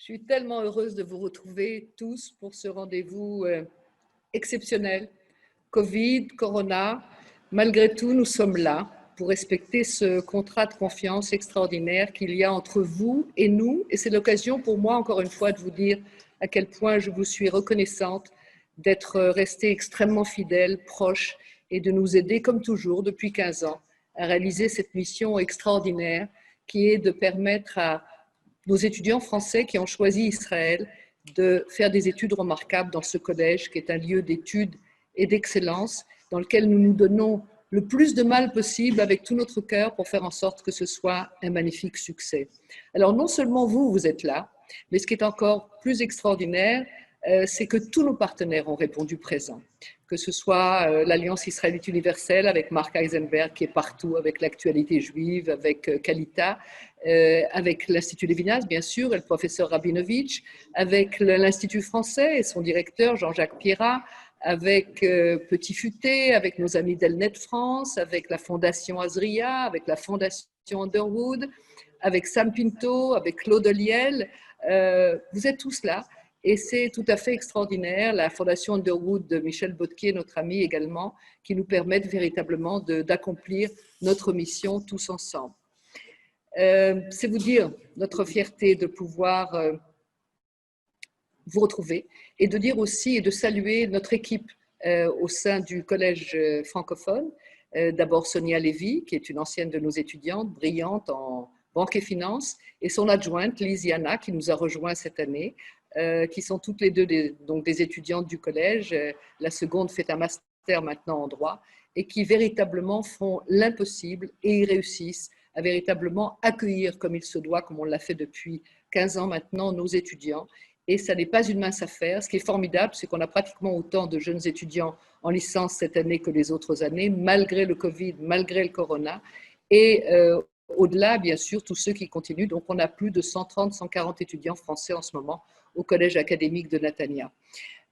Je suis tellement heureuse de vous retrouver tous pour ce rendez-vous exceptionnel. Covid, Corona, malgré tout, nous sommes là pour respecter ce contrat de confiance extraordinaire qu'il y a entre vous et nous. Et c'est l'occasion pour moi, encore une fois, de vous dire à quel point je vous suis reconnaissante d'être resté extrêmement fidèle, proche et de nous aider, comme toujours, depuis 15 ans, à réaliser cette mission extraordinaire qui est de permettre à nos étudiants français qui ont choisi Israël de faire des études remarquables dans ce collège qui est un lieu d'études et d'excellence dans lequel nous nous donnons le plus de mal possible avec tout notre cœur pour faire en sorte que ce soit un magnifique succès. Alors non seulement vous, vous êtes là, mais ce qui est encore plus extraordinaire, c'est que tous nos partenaires ont répondu présent, que ce soit l'Alliance israélite universelle avec Mark Eisenberg qui est partout, avec l'actualité juive, avec Kalita, avec l'Institut Lévinas, bien sûr, et le professeur Rabinovitch, avec l'Institut français et son directeur Jean-Jacques Pierrat, avec Petit Futé, avec nos amis d'Elnet France, avec la Fondation Azria, avec la Fondation Underwood, avec Sam Pinto, avec Claude Liel. Vous êtes tous là. Et c'est tout à fait extraordinaire, la Fondation Underwood de Michel Botquier, notre ami également, qui nous permettent véritablement d'accomplir notre mission tous ensemble. C'est vous dire notre fierté de pouvoir vous retrouver et de dire aussi et de saluer notre équipe au sein du collège francophone. D'abord Sonia Lévy, qui est une ancienne de nos étudiantes, brillante en banque et finance, et son adjointe Lise Yana, qui nous a rejoint cette année, qui sont toutes les deux des étudiantes du collège. La seconde fait un master maintenant en droit, et qui véritablement font l'impossible et y réussissent à véritablement accueillir comme il se doit, comme on l'a fait depuis 15 ans maintenant, nos étudiants. Et ça n'est pas une mince affaire. Ce qui est formidable, c'est qu'on a pratiquement autant de jeunes étudiants en licence cette année que les autres années, malgré le Covid, malgré le Corona. Et au-delà, bien sûr, tous ceux qui continuent. Donc, on a plus de 130, 140 étudiants français en ce moment au Collège académique de Natania.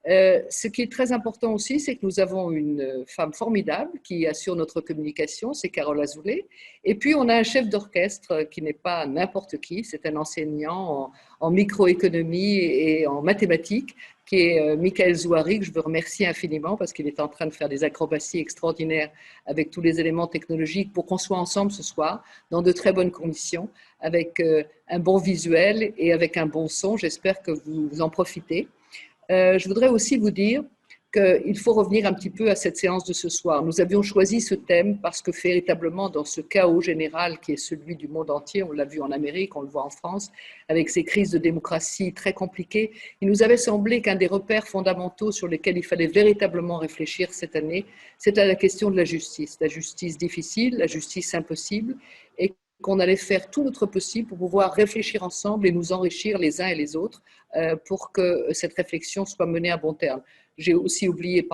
Ce qui est très important aussi, c'est que nous avons une femme formidable qui assure notre communication, c'est Carole Azoulay. Et puis, on a un chef d'orchestre qui n'est pas n'importe qui, c'est un enseignant en microéconomie et en mathématiques, qui est Michael Zouari, que je veux remercier infiniment parce qu'il est en train de faire des acrobaties extraordinaires avec tous les éléments technologiques pour qu'on soit ensemble ce soir dans de très bonnes conditions, avec un bon visuel et avec un bon son. J'espère que vous en profitez. Je voudrais aussi vous dire qu'il faut revenir un petit peu à cette séance de ce soir. Nous avions choisi ce thème parce que véritablement dans ce chaos général qui est celui du monde entier, on l'a vu en Amérique, on le voit en France, avec ces crises de démocratie très compliquées, il nous avait semblé qu'un des repères fondamentaux sur lesquels il fallait véritablement réfléchir cette année, c'était la question de la justice difficile, la justice impossible, et qu'on allait faire tout notre possible pour pouvoir réfléchir ensemble et nous enrichir les uns et les autres pour que cette réflexion soit menée à bon terme. J'ai aussi oublié,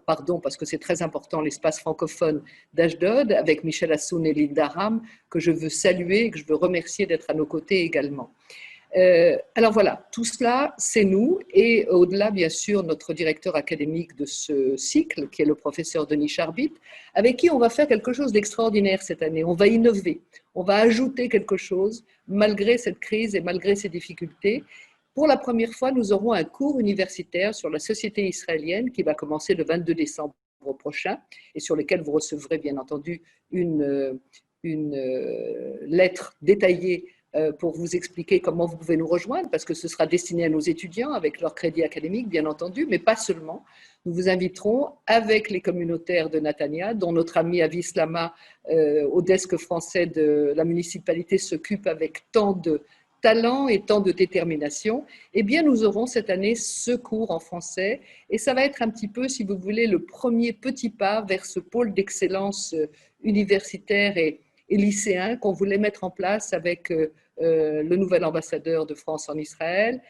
pardon, parce que c'est très important, l'espace francophone d'Ashdod, avec Michel Assoun et Linda Ram, que je veux saluer et que je veux remercier d'être à nos côtés également. Alors voilà, tout cela, c'est nous, et au-delà, bien sûr, notre directeur académique de ce cycle, qui est le professeur Denis Charbit, avec qui on va faire quelque chose d'extraordinaire cette année. On va innover, on va ajouter quelque chose, malgré cette crise et malgré ces difficultés. Pour la première fois, nous aurons un cours universitaire sur la société israélienne qui va commencer le 22 décembre prochain et sur lequel vous recevrez bien entendu une lettre détaillée pour vous expliquer comment vous pouvez nous rejoindre, parce que ce sera destiné à nos étudiants avec leur crédit académique, bien entendu, mais pas seulement. Nous vous inviterons avec les communautaires de Natania, dont notre ami Avis Lama, au desk français de la municipalité, s'occupe avec tant de talent et tant de détermination. Eh bien, nous aurons cette année ce cours en français, et ça va être un petit peu, si vous voulez, le premier petit pas vers ce pôle d'excellence universitaire et lycéen qu'on voulait mettre en place avec le nouvel ambassadeur de France en Israël,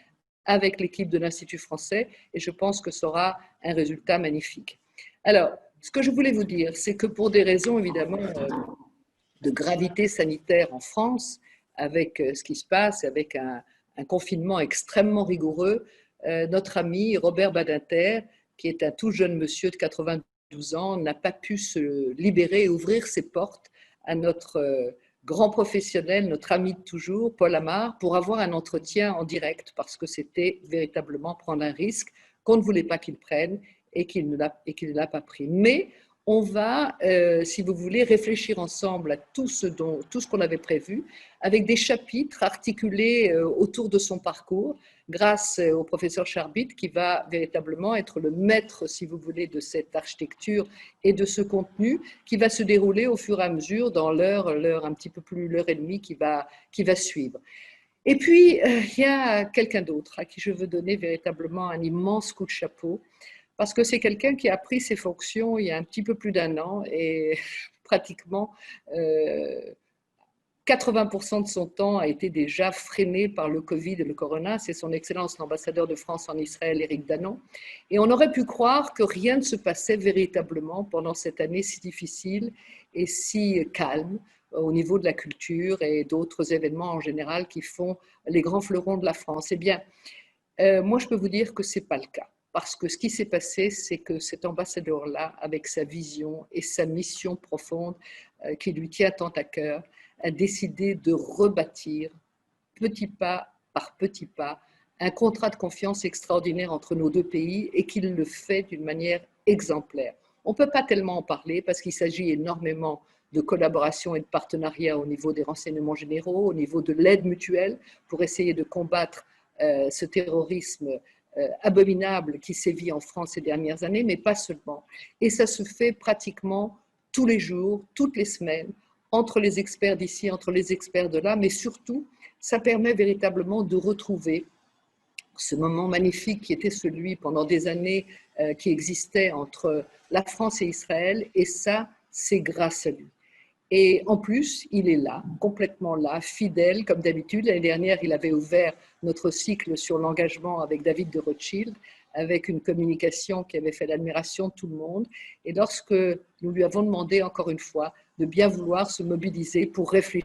avec l'équipe de l'Institut français, et je pense que ça aura un résultat magnifique. Alors, ce que je voulais vous dire, c'est que pour des raisons évidemment de gravité sanitaire en France, avec ce qui se passe, avec un confinement extrêmement rigoureux, notre ami Robert Badinter, qui est un tout jeune monsieur de 92 ans, n'a pas pu se libérer et ouvrir ses portes à notre grand professionnel, notre ami de toujours, Paul Amar, pour avoir un entretien en direct, parce que c'était véritablement prendre un risque qu'on ne voulait pas qu'il prenne et qu'il ne l'a pas pris. Mais on va, si vous voulez, réfléchir ensemble à tout ce qu'on avait prévu, avec des chapitres articulés autour de son parcours, grâce au professeur Charbit, qui va véritablement être le maître, si vous voulez, de cette architecture et de ce contenu, qui va se dérouler au fur et à mesure dans l'heure un petit peu plus, l'heure et demie qui va suivre. Et puis, il y a quelqu'un d'autre à qui je veux donner véritablement un immense coup de chapeau, parce que c'est quelqu'un qui a pris ses fonctions il y a un petit peu plus d'un an et pratiquement 80% de son temps a été déjà freiné par le Covid et le Corona. C'est son Excellence l'ambassadeur de France en Israël, Éric Danon. Et on aurait pu croire que rien ne se passait véritablement pendant cette année si difficile et si calme au niveau de la culture et d'autres événements en général qui font les grands fleurons de la France. Eh bien, moi, je peux vous dire que ce n'est pas le cas. Parce que ce qui s'est passé, c'est que cet ambassadeur-là, avec sa vision et sa mission profonde qui lui tient tant à cœur, a décidé de rebâtir, petit pas par petit pas, un contrat de confiance extraordinaire entre nos deux pays et qu'il le fait d'une manière exemplaire. On ne peut pas tellement en parler parce qu'il s'agit énormément de collaboration et de partenariat au niveau des renseignements généraux, au niveau de l'aide mutuelle pour essayer de combattre ce terrorisme abominable qui sévit en France ces dernières années, mais pas seulement. Et ça se fait pratiquement tous les jours, toutes les semaines, entre les experts d'ici, entre les experts de là, mais surtout, ça permet véritablement de retrouver ce moment magnifique qui était celui pendant des années qui existait entre la France et Israël, et ça, c'est grâce à lui. Et en plus, il est là, complètement là, fidèle, comme d'habitude. L'année dernière, il avait ouvert notre cycle sur l'engagement avec David de Rothschild, avec une communication qui avait fait l'admiration de tout le monde. Et lorsque nous lui avons demandé, encore une fois, de bien vouloir se mobiliser pour réfléchir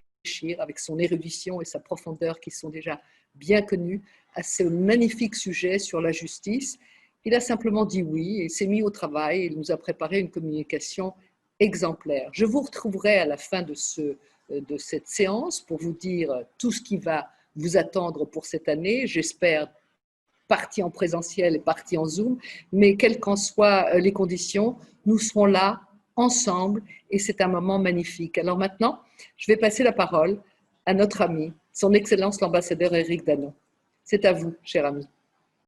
avec son érudition et sa profondeur qui sont déjà bien connus à ce magnifique sujet sur la justice, il a simplement dit oui et s'est mis au travail. Il nous a préparé une communication exemplaire. Je vous retrouverai à la fin de cette séance pour vous dire tout ce qui va vous attendre pour cette année. J'espère partie en présentiel et partie en Zoom, mais quelles qu'en soient les conditions, nous serons là ensemble et c'est un moment magnifique. Alors maintenant, je vais passer la parole à notre ami, son Excellence l'ambassadeur Éric Danon. C'est à vous, cher ami.